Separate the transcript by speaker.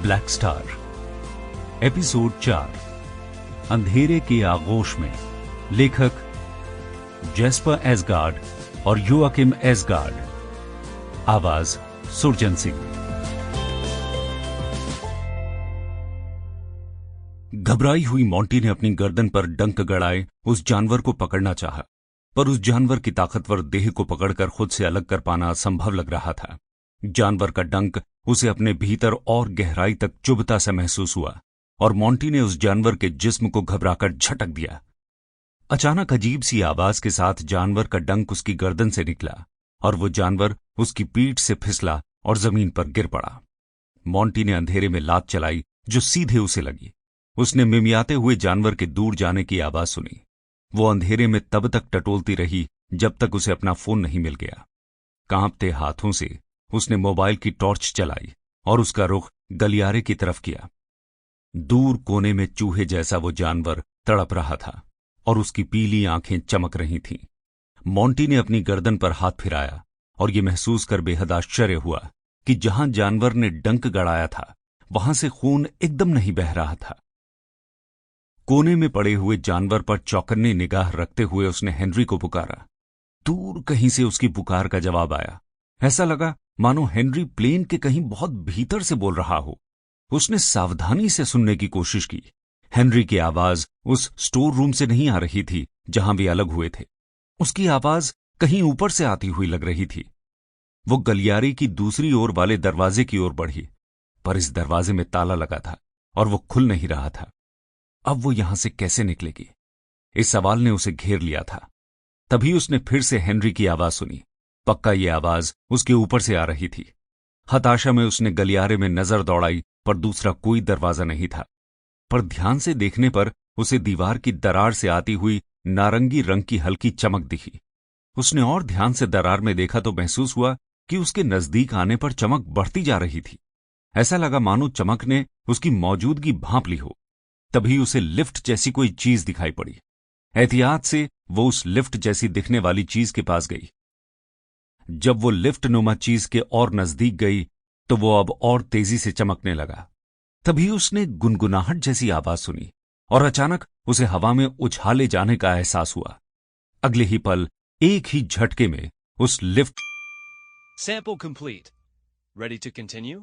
Speaker 1: Black star episode 4 अंधेरे के आगोश में लेखक जेस्पर एसगार्ड और योआकिम एसगार्ड। आवाज सुरजन सिंह। घबराई हुई मॉन्टी ने अपनी गर्दन पर डंक गड़ाए उस जानवर को पकड़ना चाहा, पर उस जानवर की ताकतवर देह को पकड़कर खुद से अलग कर पाना असंभव लग रहा था। जानवर का डंक उसे अपने भीतर और गहराई तक चुभता सा महसूस हुआ और मॉन्टी ने उस जानवर के जिस्म को घबराकर झटक दिया। अचानक अजीब सी आवाज के साथ जानवर का डंक उसकी गर्दन से निकला और वो जानवर उसकी पीठ से फिसला और जमीन पर गिर पड़ा। मॉन्टी ने अंधेरे में लात चलाई जो सीधे उसे लगी। उसने मिमियाते हुए जानवर के दूर जाने की आवाज सुनी। वो अंधेरे में तब तक टटोलती रही जब तक उसे अपना फोन नहीं मिल गया। कांपते हाथों से उसने मोबाइल की टॉर्च चलाई और उसका रुख गलियारे की तरफ किया। दूर कोने में चूहे जैसा वो जानवर तड़प रहा था और उसकी पीली आंखें चमक रही थीं। मॉन्टी ने अपनी गर्दन पर हाथ फिराया और ये महसूस कर बेहद आश्चर्य हुआ कि जहां जानवर ने डंक गड़ाया था वहां से खून एकदम नहीं बह रहा था। कोने में पड़े हुए जानवर पर चौकन्नी निगाह रखते हुए उसने हेनरी को पुकारा। दूर कहीं से उसकी पुकार का जवाब आया। ऐसा लगा मानो हेनरी प्लेन के कहीं बहुत भीतर से बोल रहा हो। उसने सावधानी से सुनने की कोशिश की। हेनरी की आवाज उस स्टोर रूम से नहीं आ रही थी जहां वे अलग हुए थे। उसकी आवाज कहीं ऊपर से आती हुई लग रही थी। वो गलियारे की दूसरी ओर वाले दरवाजे की ओर बढ़ी, पर इस दरवाजे में ताला लगा था और वो खुल नहीं रहा था। अब वो यहां से कैसे निकलेगी? इस सवाल ने उसे घेर लिया था। तभी उसने फिर से हेनरी की आवाज सुनी। पक्का ये आवाज उसके ऊपर से आ रही थी। हताशा में उसने गलियारे में नजर दौड़ाई पर दूसरा कोई दरवाजा नहीं था। पर ध्यान से देखने पर उसे दीवार की दरार से आती हुई नारंगी रंग की हल्की चमक दिखी। उसने और ध्यान से दरार में देखा तो महसूस हुआ कि उसके नजदीक आने पर चमक बढ़ती जा रही थी। ऐसा लगा मानो चमक ने उसकी मौजूदगी भांप ली हो। तभी उसे लिफ्ट जैसी कोई चीज दिखाई पड़ी। एहतियात से वो उस लिफ्ट जैसी दिखने वाली चीज के पास गई। जब वो लिफ्ट नुमा चीज के और नजदीक गई तो वो अब और तेजी से चमकने लगा। तभी उसने गुनगुनाहट जैसी आवाज सुनी और अचानक उसे हवा में उछाले जाने का एहसास हुआ। अगले ही पल एक ही झटके में उस lift
Speaker 2: Sample complete. Ready to continue?